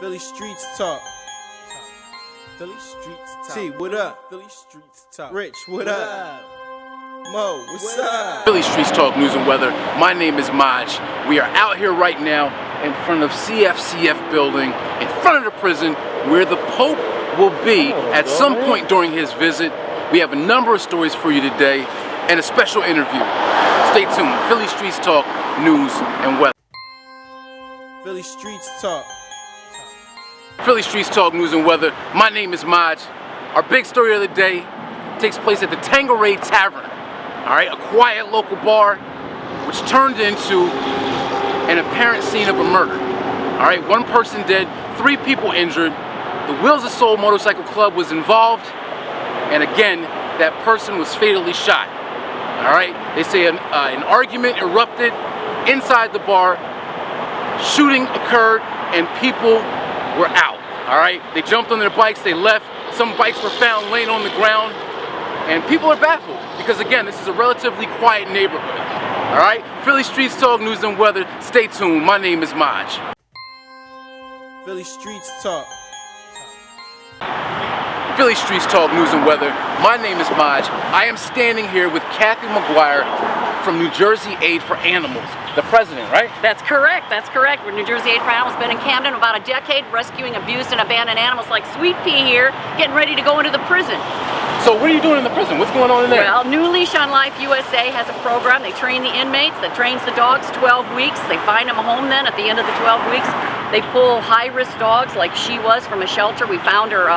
Philly streets talk. Philly streets talk. T, what up? Philly streets talk. Rich, what up? Mo, what's up? Philly Streets Talk News and Weather. My name is Maj. We are out here right now in front of CFCF building, in front of the prison where the Pope will be at some point during his visit. We have a number of stories for you today and a special interview. Stay tuned. Philly Streets Talk News and Weather. Philly streets talk. Philly Streets Talk News and Weather. My name is Maj. Our big story of the day takes place at the Tanqueray Tavern. All right, a quiet local bar which turned into an apparent scene of a murder. All right, one person dead, 3 people injured. The Wheels of Soul Motorcycle Club was involved, and again, that person was fatally shot. All right, they say an argument erupted inside the bar, shooting occurred, and people were out. All right, they jumped on their bikes, they left. Some bikes were found laying on the ground, and people are baffled because, again, this is a relatively quiet neighborhood. All right, Philly Streets Talk News and Weather. Stay tuned. My name is Maj. Philly streets talk. Philly Streets Talk News and Weather. My name is Maj. I am standing here with Kathy McGuire from New Jersey Aid for Animals, the president, right? That's correct, that's correct. We're New Jersey Aid for Animals, been in Camden about a decade, rescuing abused and abandoned animals like Sweet Pea here, getting ready to go into the prison. So what are you doing in the prison? What's going on in there? Well, New Leash on Life USA has a program. They train the inmates, that trains the dogs 12 weeks. They find them a home then at the end of the 12 weeks. They pull high-risk dogs like she was from a shelter. We found her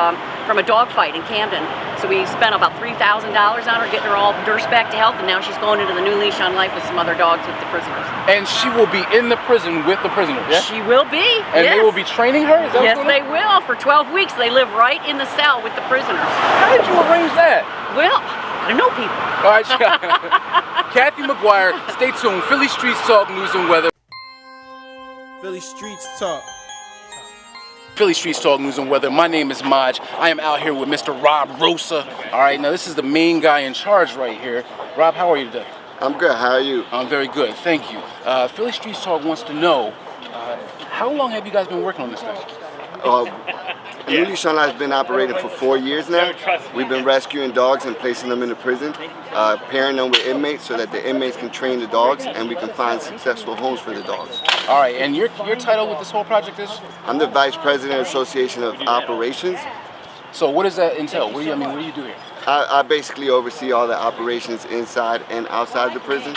from a dog fight in Camden. So we spent about $3,000 on her, getting her all nursed back to health, and now she's going into the New Leash on Life with some other dogs with the prisoners. And she will be in the prison with the prisoners, yeah? She will be, And yes. they will be training her? Is that Yes, what's they going on? will. For 12 weeks, they live right in the cell with the prisoners. How did you arrange that? Well, I know people. All right, Kathy McGuire, stay tuned. Philly Streets Talk News and Weather. Philly streets talk. Philly Streets Talk News and Weather. My name is Maj. I am out here with Mr. Rob Rosa. All right, now this is the main guy in charge right here. Rob, how are you today? I'm good. How are you? I'm very good, thank you. Philly Streets Talk wants to know, how long have you guys been working on this thing? New Leash on Life has been operating for 4 years now. We've been rescuing dogs and placing them in the prison, pairing them with inmates so that the inmates can train the dogs and we can find successful homes for the dogs. All right, and your title with this whole project is? I'm the Vice President of Association of Operations. So what does that entail? What do you do here? I basically oversee all the operations inside and outside the prison.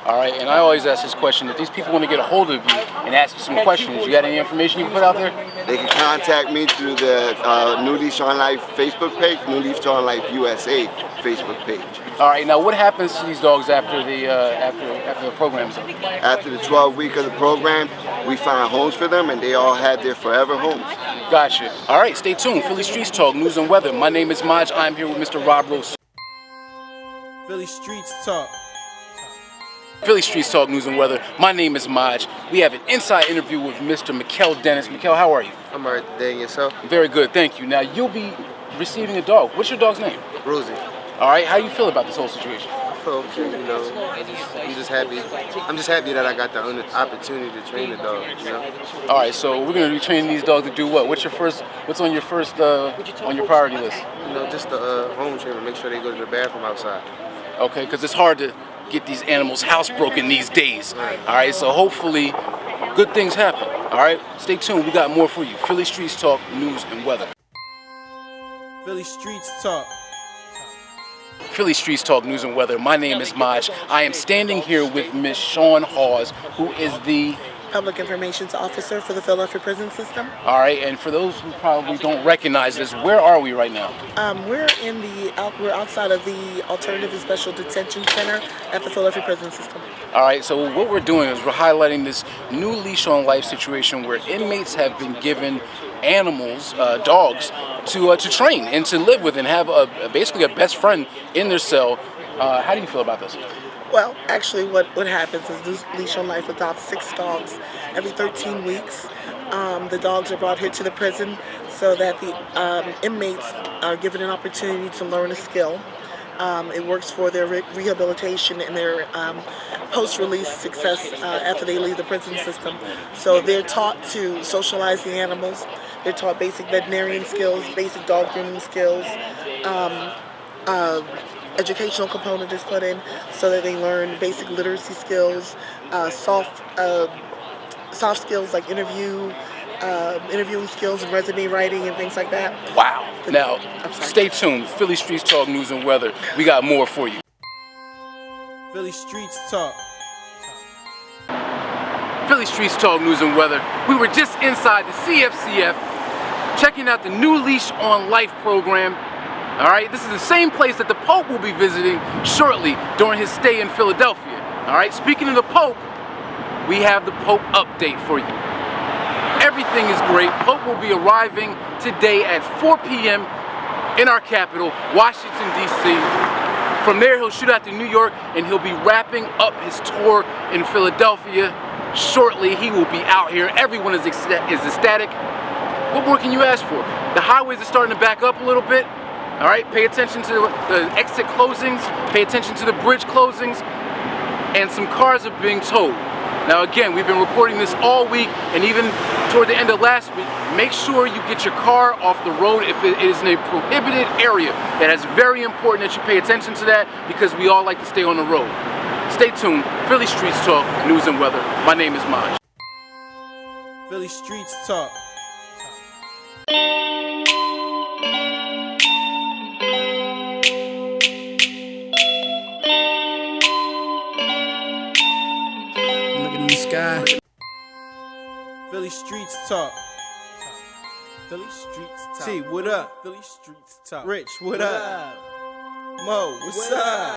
All right, and I always ask this question, if these people want to get a hold of you and ask you some questions, you got any information you can put out there? They can contact me through the New Leash on Life Facebook page, New Leash on Life USA Facebook page. All right, now what happens to these dogs after the program's up? After the 12 week of the program, we find homes for them and they all had their forever homes. Gotcha. All right, stay tuned. Philly Streets Talk News and Weather. My name is Maj. I'm here with Mr. Rob Rosa. Philly streets talk. Philly Streets Talk News and Weather. My name is Maj. We have an inside interview with Mr. Mikkel Dennis. Mikkel, how are you? I'm alright today, and yourself? Very good, thank you. Now, you'll be receiving a dog. What's your dog's name? Rosie. All right, how do you feel about this whole situation? I feel okay, you know. I'm just happy that I got the opportunity to train the dog, you know. All right, so we're going to be training these dogs to do what? What's on your priority list? You know, just the home trainer, make sure they go to the bathroom outside. Okay, because it's hard to get these animals housebroken these days. All right, so hopefully good things happen. All right, stay tuned. We got more for you. Philly Streets Talk News and Weather. Philly streets talk. Philly Streets Talk News and Weather. My name is Maj. I am standing here with Miss Shawn Hawes, who is the Public Information Officer for the Philadelphia Prison System. All right, and for those who probably don't recognize this, where are we right now? We're outside of the Alternative and Special Detention Center at the Philadelphia Prison System. All right, so what we're doing is we're highlighting this New Leash on Life situation where inmates have been given animals, dogs, to train and to live with and have basically a best friend in their cell. How do you feel about this? Well, actually what happens is New Leash on Life adopts 6 dogs every 13 weeks. The dogs are brought here to the prison so that the inmates are given an opportunity to learn a skill. It works for their rehabilitation and their post-release success after they leave the prison system. So they're taught to socialize the animals. They're taught basic veterinarian skills, basic dog grooming skills. Educational component is put in so that they learn basic literacy skills, soft skills like interviewing skills and resume writing and things like that. Wow. Now, stay tuned. Philly Streets Talk News and Weather. We got more for you. Philly Streets Talk. Philly Streets Talk News and Weather. We were just inside the CFCF checking out the new Leash on Life program. All right, this is the same place that the Pope will be visiting shortly during his stay in Philadelphia. All right, speaking of the Pope, we have the Pope update for you. Everything is great. Pope will be arriving today at 4 p.m. in our capital, Washington, D.C. From there, he'll shoot out to New York, and he'll be wrapping up his tour in Philadelphia. Shortly, he will be out here. Everyone is ecstatic. What more can you ask for? The highways are starting to back up a little bit. All right, pay attention to the exit closings, pay attention to the bridge closings, and some cars are being towed. Now again, we've been reporting this all week, and even toward the end of last week. Make sure you get your car off the road if it is in a prohibited area. That is very important that you pay attention to that, because we all like to stay on the road. Stay tuned. Philly Streets Talk, News and Weather. My name is Maj. Philly Streets Talk. Sky. Philly Streets Talk. Philly Streets Talk. T, what up? Philly Streets Talk. Rich, what up? Mo, what's up?